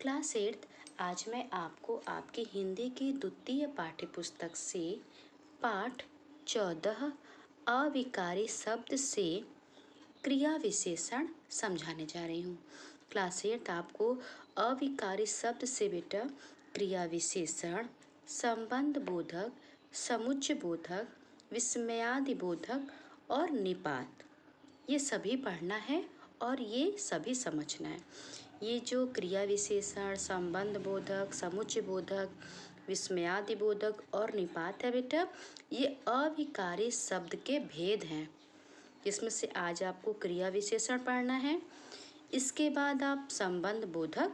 Class 8 आज मैं आपको आपकी हिंदी की द्वितीय पाठ्यपुस्तक से पाठ 14 अविकारी शब्द से क्रिया विशेषण समझाने जा रही हूँ। क्लास 8 आपको अविकारी शब्द से बेटा क्रिया विशेषण, संबंध बोधक, समुच्चय बोधक, विस्मयादि बोधक और निपात ये सभी पढ़ना है और ये सभी समझना है। ये जो क्रिया विशेषण, संबंध बोधक, समुच्चय बोधक, विस्मयादि बोधक और निपात है बेटा, ये अविकारी शब्द के भेद हैं। इसमें से आज आपको क्रिया विशेषण पढ़ना है, इसके बाद आप संबंध बोधक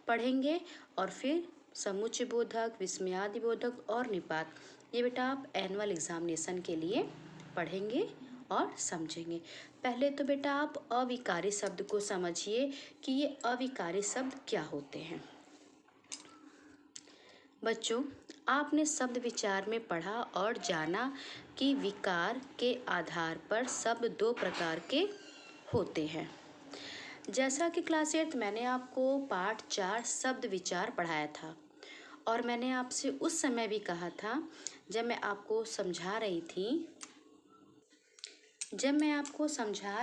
पढ़ेंगे और फिर समुच्चय बोधक, विस्मयादि बोधक और निपात ये बेटा आप एनुअल एग्जामिनेशन के लिए पढ़ेंगे और समझेंगे। पहले तो बेटा आप अविकारी शब्द को समझिए कि ये अविकारी शब्द क्या होते हैं। बच्चों, आपने शब्द विचार में पढ़ा और जाना कि विकार के आधार पर शब्द दो प्रकार के होते हैं। जैसा कि क्लास 8 मैंने आपको पाठ 4 शब्द विचार पढ़ाया था और मैंने आपसे उस समय भी कहा था जब मैं आपको समझा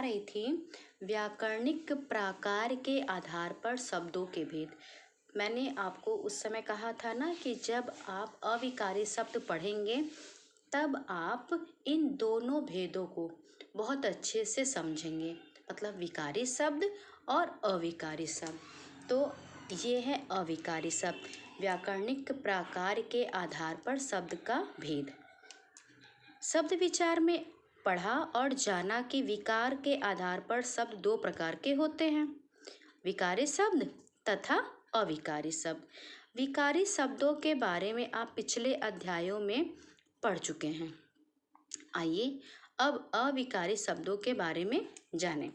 रही थी व्याकरणिक प्रकार के आधार पर शब्दों के भेद। मैंने आपको उस समय कहा था ना कि जब आप अविकारी शब्द पढ़ेंगे तब आप इन दोनों भेदों को बहुत अच्छे से समझेंगे, मतलब विकारी शब्द और अविकारी शब्द। तो ये है अविकारी शब्द, व्याकरणिक प्रकार के आधार पर शब्द का भेद। शब्द विचार में पढ़ा और जाना कि विकार के आधार पर शब्द दो प्रकार के होते हैं, विकारी शब्द तथा अविकारी शब्द। विकारी शब्दों के बारे में आप पिछले अध्यायों में पढ़ चुके हैं। आइए अब अविकारी शब्दों के बारे में जानें।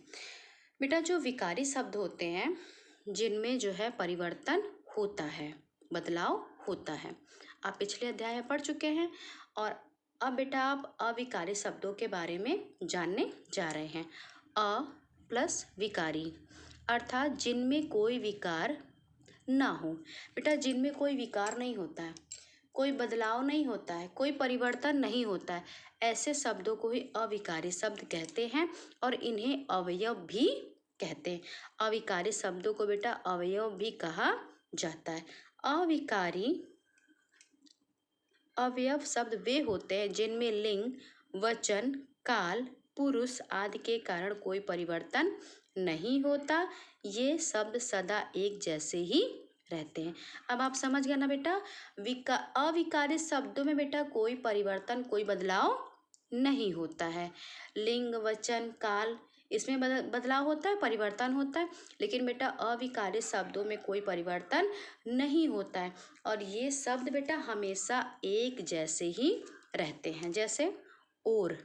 बेटा, जो विकारी शब्द होते हैं जिनमें जो है परिवर्तन होता है, बदलाव होता है, आप पिछले अध्याय में पढ़ चुके हैं। और अब बेटा आप अविकारी शब्दों के बारे में जानने जा रहे हैं। अ प्लस विकारी अर्थात जिनमें कोई विकार ना हो। बेटा, जिनमें कोई विकार नहीं होता है, कोई बदलाव नहीं होता है, कोई परिवर्तन नहीं होता है, ऐसे शब्दों को ही अविकारी शब्द कहते हैं और इन्हें अवयव भी कहते हैं। अविकारी शब्दों को बेटा अवयव भी कहा जाता है। अविकारी अवयव शब्द वे होते हैं जिनमें लिंग, वचन, काल, पुरुष आदि के कारण कोई परिवर्तन नहीं होता। ये शब्द सदा एक जैसे ही रहते हैं। अब आप समझ गए ना बेटा, अविकारी शब्दों में बेटा कोई परिवर्तन, कोई बदलाव नहीं होता है। लिंग, वचन, काल इसमें बदलाव होता है, परिवर्तन होता है, लेकिन बेटा अविकारी शब्दों में कोई परिवर्तन नहीं होता है और ये शब्द बेटा हमेशा एक जैसे ही रहते हैं। जैसे और,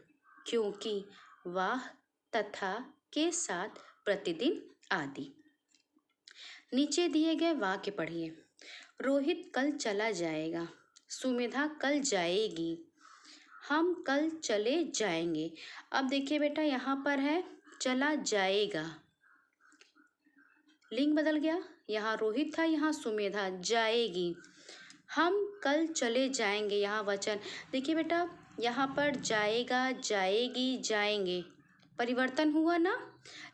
क्योंकि, वाह, तथा, के साथ, प्रतिदिन आदि। नीचे दिए गए वाक्य पढ़िए। रोहित कल चला जाएगा, सुमेधा कल जाएगी, हम कल चले जाएंगे। अब देखिए बेटा यहाँ पर है चला जाएगा, लिंग बदल गया, यहाँ रोहित था, यहाँ सुमेधा, जाएगी, हम कल चले जाएंगे, यहाँ वचन। देखिए बेटा यहाँ पर जाएगा, जाएगी, जाएंगे परिवर्तन हुआ ना,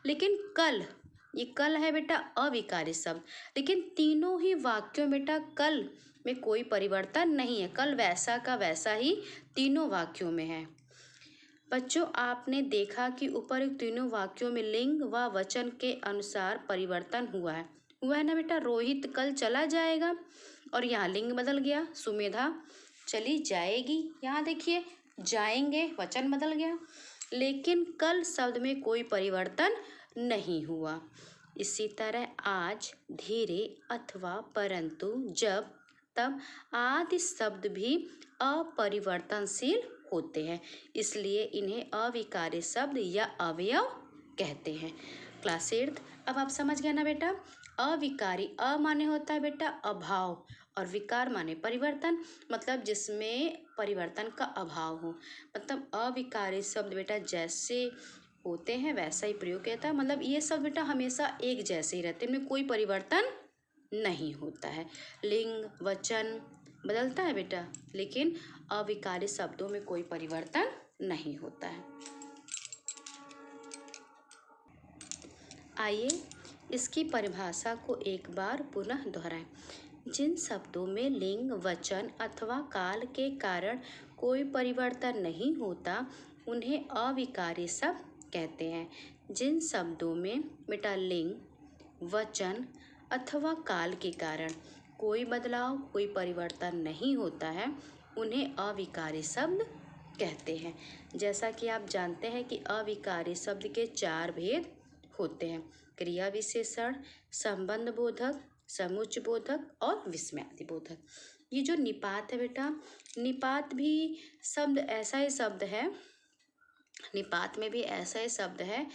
लेकिन कल, ये कल है बेटा अविकारी शब्द, लेकिन तीनों ही वाक्यों में बेटा कल में कोई परिवर्तन नहीं है, कल वैसा का वैसा ही तीनों वाक्यों में है। बच्चों, आपने देखा कि ऊपर तीनों वाक्यों में लिंग व वचन के अनुसार परिवर्तन हुआ है ना बेटा। रोहित कल चला जाएगा और यहाँ लिंग बदल गया, सुमेधा चली जाएगी, यहाँ देखिए जाएंगे वचन बदल गया, लेकिन कल शब्द में कोई परिवर्तन नहीं हुआ। इसी तरह आज, धीरे, अथवा, परंतु, जब, तब आदि शब्द भी अपरिवर्तनशील होते हैं, इसलिए इन्हें अविकारी शब्द या अवयव कहते हैं। क्लास 8 अब आप समझ गए ना बेटा। अविकारी, अ माने होता है बेटा अभाव और विकार माने परिवर्तन, मतलब जिसमें परिवर्तन का अभाव हो। मतलब अविकारी शब्द बेटा जैसे होते हैं वैसा ही प्रयोग किया था, मतलब ये सब बेटा हमेशा एक जैसे ही रहते हैं, इनमें कोई परिवर्तन नहीं होता है। लिंग वचन बदलता है बेटा, लेकिन अविकारी शब्दों में कोई परिवर्तन नहीं होता है। आइए इसकी परिभाषा को एक बार पुनः दोहराएं। जिन शब्दों में लिंग वचन अथवा काल के कारण कोई परिवर्तन नहीं होता उन्हें अविकारी शब्द कहते हैं। जिन शब्दों में बेटा लिंग वचन अथवा काल के कारण कोई बदलाव कोई परिवर्तन नहीं होता है उन्हें अविकारी शब्द कहते हैं। जैसा कि आप जानते हैं कि अविकारी शब्द के 4 भेद होते हैं: क्रिया विशेषण, संबंध बोधक, समुच्चय बोधक और विस्मयादि बोधक। ये जो निपात है बेटा, निपात भी शब्द ऐसा ही शब्द है, निपात में भी ऐसा ही शब्द है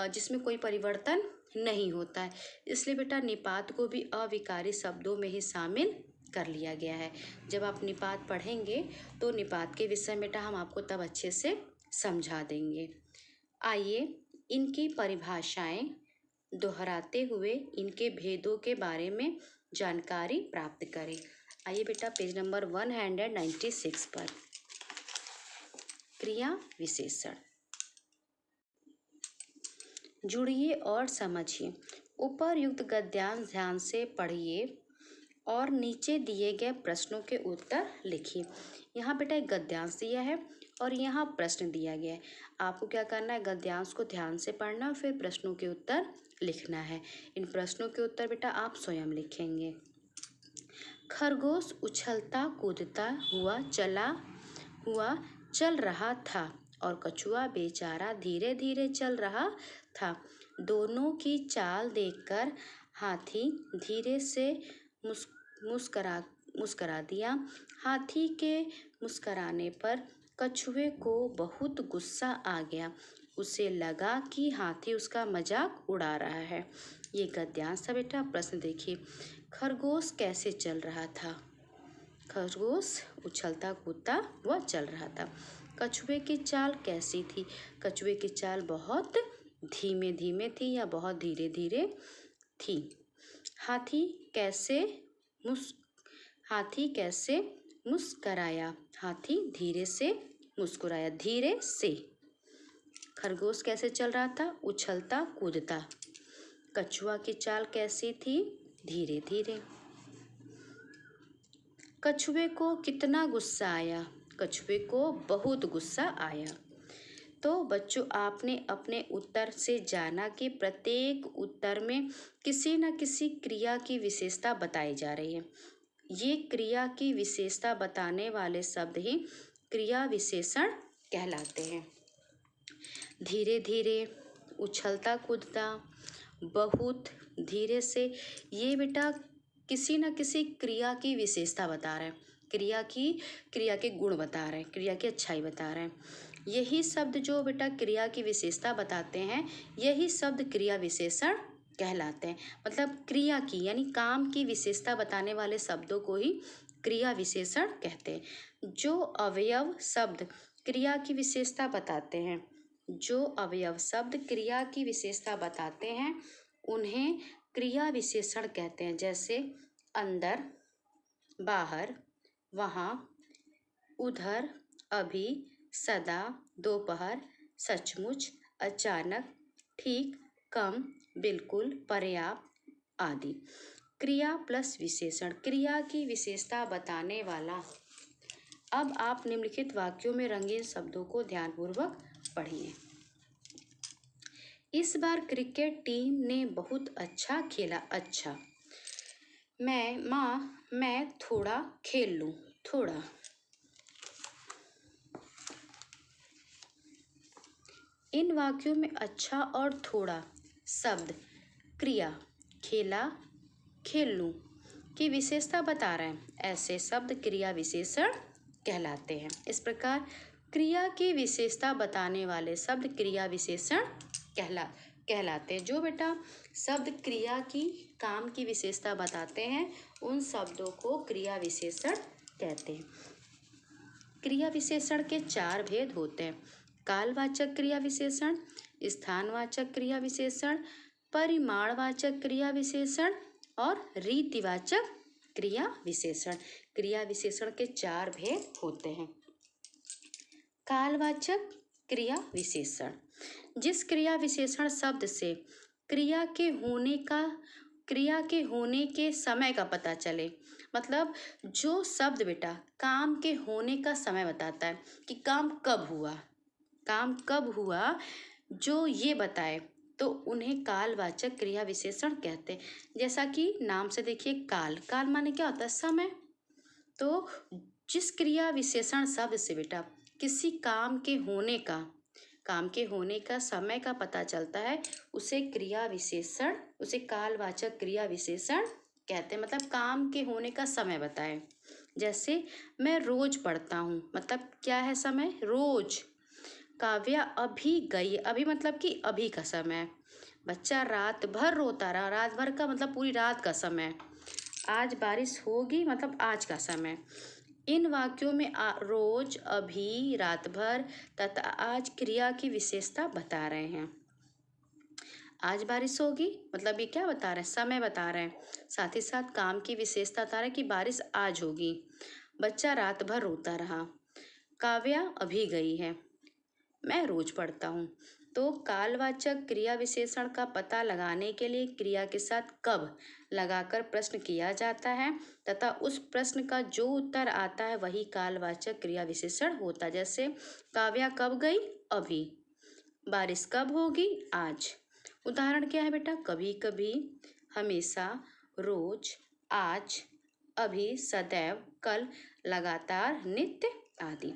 जिसमें कोई परिवर्तन नहीं होता है, इसलिए बेटा निपात को भी अविकारी शब्दों में ही शामिल कर लिया गया है। जब आप निपात पढ़ेंगे तो निपात के विषय में बेटा हम आपको तब अच्छे से समझा देंगे। आइए इनकी परिभाषाएं दोहराते हुए इनके भेदों के बारे में जानकारी प्राप्त करें। आइए बेटा पेज नंबर 196 पर क्रिया विशेषण जुड़िए और समझिए। उपरयुक्त गद्यांश ध्यान से पढ़िए और नीचे दिए गए प्रश्नों के उत्तर लिखिए। यहाँ बेटा एक गद्यांश दिया है और यहाँ प्रश्न दिया गया है। आपको क्या करना है, गद्यांश को ध्यान से पढ़ना, फिर प्रश्नों के उत्तर लिखना है। इन प्रश्नों के उत्तर बेटा आप स्वयं लिखेंगे। खरगोश उछलता कूदता हुआ चल रहा था और कछुआ बेचारा धीरे धीरे चल रहा था। दोनों की चाल देखकर हाथी धीरे से मुस्करा दिया। हाथी के मुस्कराने पर कछुए को बहुत गुस्सा आ गया। उसे लगा कि हाथी उसका मजाक उड़ा रहा है। ये गद्यांश था बेटा। प्रश्न देखिए, खरगोश कैसे चल रहा था? खरगोश उछलता कूदता हुआ चल रहा था। कछुए की चाल कैसी थी? कछुए की चाल बहुत धीमे धीमे थी या बहुत धीरे धीरे थी। हाथी कैसे मुस्कराया? हाथी धीरे से मुस्कुराया, धीरे से। खरगोश कैसे चल रहा था? उछलता कूदता। कछुआ की चाल कैसी थी? धीरे धीरे। कछुए को कितना गुस्सा आया? कछुए को बहुत गुस्सा आया। तो बच्चों आपने अपने उत्तर से जाना कि प्रत्येक उत्तर में किसी न किसी क्रिया की विशेषता बताई जा रही है। ये क्रिया की विशेषता बताने वाले शब्द ही क्रिया विशेषण कहलाते हैं। धीरे धीरे, उछलता कूदता, बहुत, धीरे से, ये बेटा किसी न किसी क्रिया की विशेषता बता रहे हैं, क्रिया के गुण बता रहे हैं, क्रिया की अच्छाई बता रहे हैं। यही शब्द जो बेटा क्रिया की विशेषता बताते हैं, यही शब्द क्रिया विशेषण कहलाते हैं। मतलब क्रिया की यानी काम की विशेषता बताने वाले शब्दों को ही क्रिया विशेषण कहते हैं। जो अवयव शब्द क्रिया की विशेषता बताते हैं, जो अवयव शब्द क्रिया की विशेषता बताते हैं उन्हें क्रिया विशेषण कहते हैं। जैसे अंदर, बाहर, वहाँ, उधर, अभी, सदा, दोपहर, सचमुच, अचानक, ठीक, कम, बिल्कुल, पर्याप्त आदि। क्रिया प्लस विशेषण, क्रिया की विशेषता बताने वाला। अब आप निम्नलिखित वाक्यों में रंगीन शब्दों को ध्यानपूर्वक पढ़िए। इस बार क्रिकेट टीम ने बहुत अच्छा खेला। अच्छा। मैं थोड़ा खेल लूँ। थोड़ा। इन वाक्यों में अच्छा और थोड़ा शब्द क्रिया खेला, खेल लूँ की विशेषता बता रहे हैं। ऐसे शब्द क्रिया विशेषण कहलाते हैं। इस प्रकार क्रिया की विशेषता बताने वाले शब्द क्रिया विशेषण कहलाते हैं। जो बेटा शब्द क्रिया की काम की विशेषता बताते हैं उन शब्दों को क्रिया विशेषण कहते हैं। क्रिया विशेषण के 4 भेद होते हैं: कालवाचक क्रिया विशेषण, स्थानवाचक क्रिया विशेषण, परिमाणवाचक क्रिया विशेषण और रीतिवाचक क्रिया विशेषण। क्रिया विशेषण के 4 भेद होते हैं। कालवाचक क्रिया विशेषण, जिस क्रिया विशेषण शब्द से क्रिया के होने के समय का पता चले। मतलब जो शब्द बेटा काम के होने का समय बताता है कि काम कब हुआ, जो ये बताए तो उन्हें कालवाचक क्रिया विशेषण कहते हैं। जैसा कि नाम से देखिए, काल माने क्या होता है? समय। तो जिस क्रिया विशेषण शब्द से बेटा किसी काम के होने का समय का पता चलता है, उसे कालवाचक क्रिया विशेषण कहते हैं। मतलब काम के होने का समय बताए। जैसे मैं रोज पढ़ता हूँ, मतलब क्या है समय? रोज। काव्या अभी गई, अभी मतलब कि अभी का समय। बच्चा रात भर रोता रहा, रात भर का मतलब पूरी रात का समय। आज बारिश होगी, मतलब आज का समय। इन वाक्यों में रोज, अभी, रात भर तथा आज क्रिया की विशेषता बता रहे हैं। आज बारिश होगी मतलब ये क्या बता रहे हैं? समय बता रहे हैं। साथ ही साथ काम की विशेषता बता रहे हैं कि बारिश आज होगी। बच्चा रात भर रोता रहा। काव्या अभी गई है। मैं रोज पढ़ता हूँ। तो कालवाचक क्रिया विशेषण का पता लगाने के लिए क्रिया के साथ कब लगाकर प्रश्न किया जाता है तथा उस प्रश्न का जो उत्तर आता है वही कालवाचक क्रिया विशेषण होता है। जैसे काव्या कब गई? अभी। बारिश कब होगी? आज। उदाहरण क्या है बेटा? कभी कभी, हमेशा, रोज, आज, अभी, सदैव, कल, लगातार, नित्य आदि।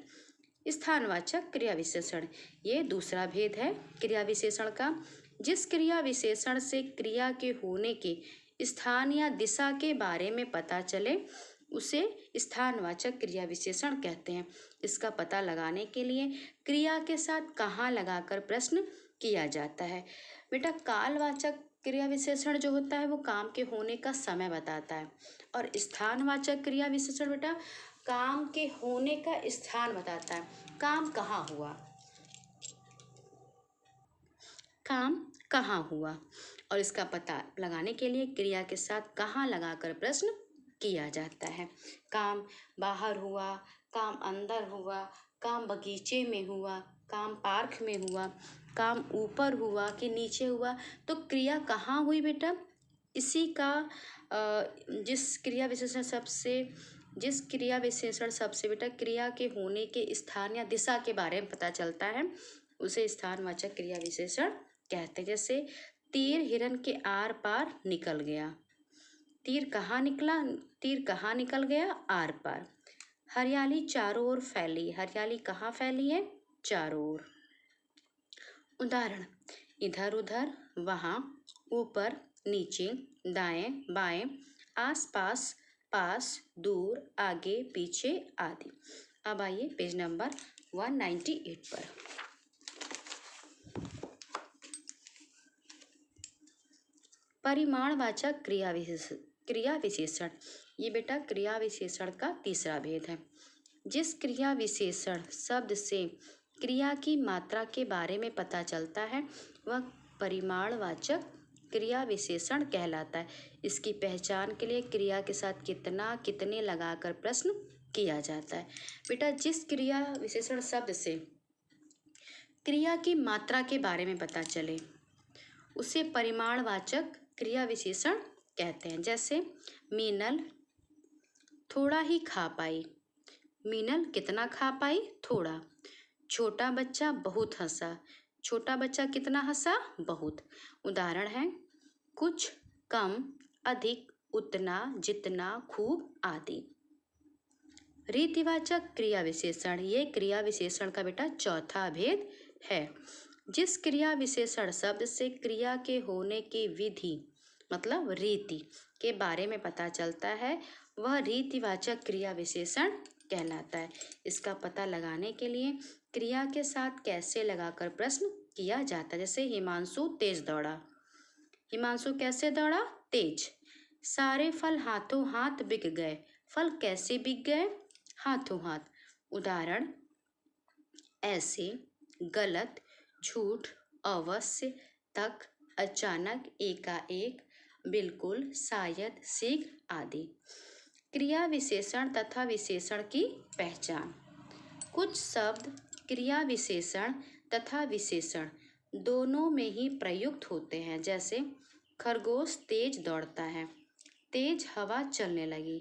स्थानवाचक क्रिया विशेषण, ये दूसरा भेद है क्रिया विशेषण का। जिस क्रिया विशेषण से क्रिया के होने के स्थान या दिशा के बारे में पता चले उसे स्थानवाचक क्रिया विशेषण कहते हैं। इसका पता लगाने के लिए क्रिया के साथ कहाँ लगाकर प्रश्न किया जाता है। बेटा कालवाचक क्रिया विशेषण जो होता है वो काम के होने का समय बताता है, और स्थानवाचक क्रिया विशेषण बेटा काम के होने का स्थान बताता है। काम कहाँ हुआ, और इसका पता लगाने के लिए क्रिया के साथ कहाँ लगाकर प्रश्न किया जाता है। काम बाहर हुआ, काम अंदर हुआ, काम बगीचे में हुआ, काम पार्क में हुआ, काम ऊपर हुआ कि नीचे हुआ, तो क्रिया कहाँ हुई बेटा? इसी का जिस क्रिया विशेषण सबसे बेटा क्रिया के होने के स्थान या दिशा के बारे में पता चलता है उसे स्थानवाचक क्रिया विशेषण कहते हैं। जैसे तीर हिरन के आर पार निकल गया। तीर कहाँ निकल गया? आर पार। हरियाली चारों ओर फैली। हरियाली कहाँ फैली है? चारों ओर। उदाहरण, इधर उधर, वहाँ, ऊपर नीचे, दाएं बाएं, आस पास, पास, दूर, आगे पीछे आदि। अब आइए पेज नंबर 198 पर। परिमाणवाचक क्रिया विशेषण, ये बेटा क्रिया विशेषण का तीसरा भेद है। जिस क्रिया विशेषण शब्द से क्रिया की मात्रा के बारे में पता चलता है वह परिमाणवाचक क्रिया विशेषण कहलाता है। इसकी पहचान के लिए क्रिया के साथ कितना कितने लगाकर प्रश्न किया जाता है। बेटा जिस क्रिया विशेषण शब्द से क्रिया की मात्रा के बारे में पता चले उसे परिमाणवाचक क्रिया विशेषण कहते हैं। जैसे मीनल थोड़ा ही खा पाई। मीनल कितना खा पाई? थोड़ा। छोटा बच्चा बहुत हंसा। छोटा बच्चा कितना हंसा? बहुत। उदाहरण है कुछ, कम, अधिक, उतना, जितना, खूब आदि। रीतिवाचक क्रिया विशेषण, ये क्रिया विशेषण का बेटा चौथा भेद है। जिस क्रिया विशेषण शब्द से क्रिया के होने की विधि मतलब रीति के बारे में पता चलता है वह रीतिवाचक क्रिया विशेषण कहलाता है। इसका पता लगाने के लिए क्रिया के साथ कैसे लगाकर प्रश्न किया जाता है। जैसे हिमांशु तेज दौड़ा। हिमांशु कैसे दौड़ा? तेज। सारे फल हाथों हाथ बिक गए। फल कैसे बिक गए? हाथों हाथ। उदाहरण ऐसे, गलत, झूठ, अवश्य, तक, अचानक, एकाएक, बिल्कुल, शायद, शीघ्र आदि। क्रिया विशेषण तथा विशेषण की पहचान। कुछ शब्द क्रिया विशेषण तथा विशेषण दोनों में ही प्रयुक्त होते हैं, जैसे खरगोश तेज दौड़ता है, तेज हवा चलने लगी।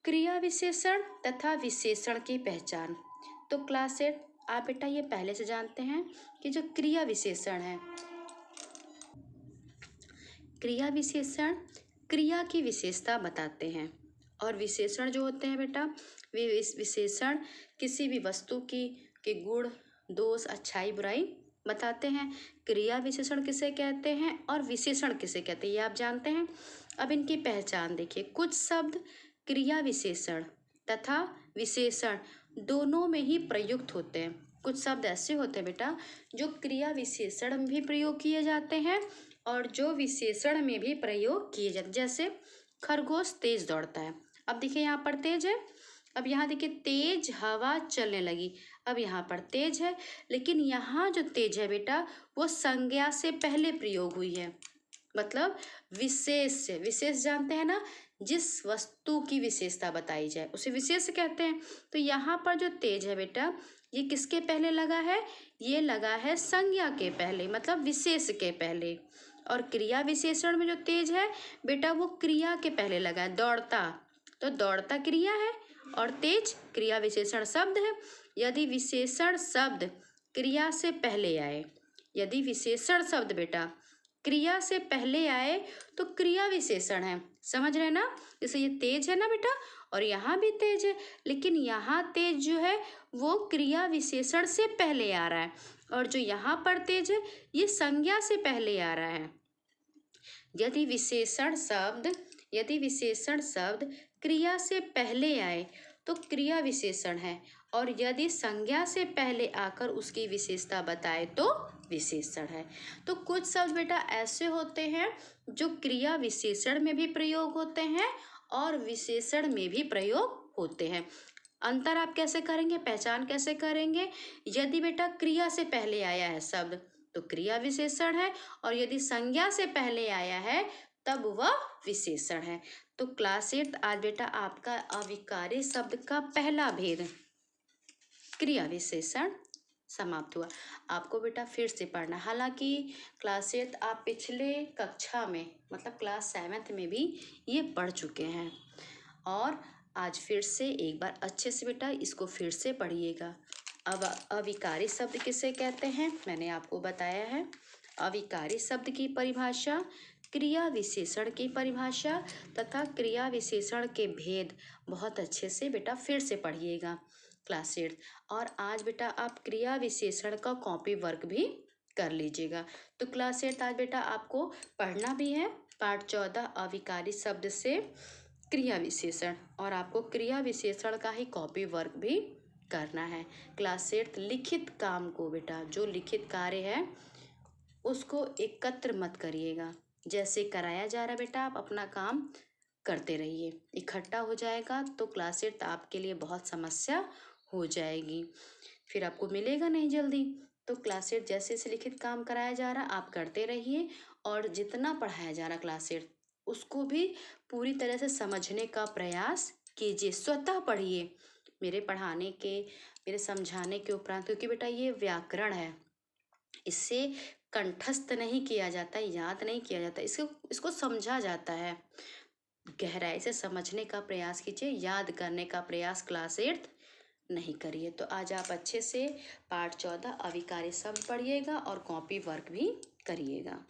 क्रिया विशेषण तथा विशेषण की पहचान। तो क्लास 8 आप बेटा ये पहले से जानते हैं कि जो क्रिया विशेषण है, क्रिया विशेषण क्रिया की विशेषता बताते हैं, और विशेषण जो होते हैं बेटा, वे विशेषण किसी भी वस्तु की के गुण, दोष, अच्छाई, बुराई बताते हैं। क्रिया विशेषण किसे कहते हैं और विशेषण किसे कहते हैं, ये आप जानते हैं। अब इनकी पहचान देखिए। कुछ शब्द क्रिया विशेषण तथा विशेषण दोनों में ही प्रयुक्त होते हैं। कुछ शब्द ऐसे होते हैं बेटा जो क्रिया विशेषण में भी प्रयोग किए जाते हैं और जो विशेषण में भी प्रयोग किए जाते हैं। जैसे खरगोश तेज दौड़ता है। अब देखिए यहाँ पर तेज है, अब यहाँ देखिए तेज हवा चलने लगी। अब यहाँ पर तेज है, लेकिन यहाँ जो तेज है बेटा वो संज्ञा से पहले प्रयोग हुई है, मतलब विशेष से। विशेष जानते हैं ना, जिस वस्तु की विशेषता बताई जाए उसे विशेष कहते हैं। तो यहाँ पर जो तेज है बेटा ये किसके पहले लगा है, ये लगा है संज्ञा के पहले, मतलब विशेष के पहले। और क्रिया विशेषण में जो तेज है बेटा वो क्रिया के पहले लगा है, दौड़ता। तो दौड़ता क्रिया है और तेज क्रिया विशेषण शब्द है। यदि विशेषण शब्द क्रिया से पहले आए, यदि विशेषण शब्द बेटा क्रिया से पहले आए तो क्रिया विशेषण है। समझ रहे ना, जैसे ये तेज है ना बेटा, और यहाँ भी तेज है, लेकिन यहाँ तेज जो है वो क्रिया विशेषण से पहले आ रहा है, और जो यहाँ पर तेज है ये संज्ञा से पहले आ रहा है। यदि विशेषण शब्द क्रिया से पहले आए तो क्रिया विशेषण है, और यदि संज्ञा से पहले आकर उसकी विशेषता बताए तो विशेषण है। तो कुछ शब्द बेटा ऐसे होते हैं जो क्रिया विशेषण में भी प्रयोग होते हैं और विशेषण में भी प्रयोग होते हैं। अंतर आप कैसे करेंगे, पहचान कैसे करेंगे? यदि बेटा क्रिया से पहले आया है शब्द तो क्रिया विशेषण है, और यदि संज्ञा से पहले आया है तब वह विशेषण है। तो क्लास 8 आज बेटा आपका अविकारी शब्द का पहला भेद क्रिया विशेषण समाप्त हुआ। आपको बेटा फिर से पढ़ना, हालांकि क्लास 8 आप पिछले कक्षा में मतलब क्लास 7 में भी ये पढ़ चुके हैं, और आज फिर से एक बार अच्छे से बेटा इसको फिर से पढ़िएगा। अब अविकारी शब्द किसे कहते हैं मैंने आपको बताया है। अविकारी शब्द की परिभाषा, क्रिया विशेषण की परिभाषा तथा क्रिया विशेषण के भेद बहुत अच्छे से बेटा फिर से पढ़िएगा क्लास 8। और आज बेटा आप क्रिया विशेषण का कॉपी वर्क भी कर लीजिएगा। तो क्लास 8 आज बेटा आपको पढ़ना भी है पाठ 14 अविकारी शब्द से क्रिया विशेषण, और आपको क्रिया विशेषण का ही कॉपी वर्क भी करना है। क्लास 8 लिखित काम को बेटा, जो लिखित कार्य है उसको एकत्र मत करिएगा, जैसे कराया जा रहा है बेटा आप अपना काम करते रहिए। इकट्ठा हो जाएगा तो क्लास 8 आपके लिए बहुत समस्या हो जाएगी, फिर आपको मिलेगा नहीं जल्दी। तो क्लास 8 जैसे जैसे लिखित काम कराया जा रहा आप करते रहिए, और जितना पढ़ाया जा रहा क्लास 8 उसको भी पूरी तरह से समझने का प्रयास कीजिए। स्वतः पढ़िए मेरे पढ़ाने के, मेरे समझाने के उपरांत, क्योंकि बेटा ये व्याकरण है, इससे कंठस्थ नहीं किया जाता, याद नहीं किया जाता, इसको समझा जाता है। गहराई से समझने का प्रयास कीजिए, याद करने का प्रयास क्लास 8 नहीं करिए। तो आज आप अच्छे से पाठ 14 अविकारी शब्द पढ़िएगा और कॉपी वर्क भी करिएगा।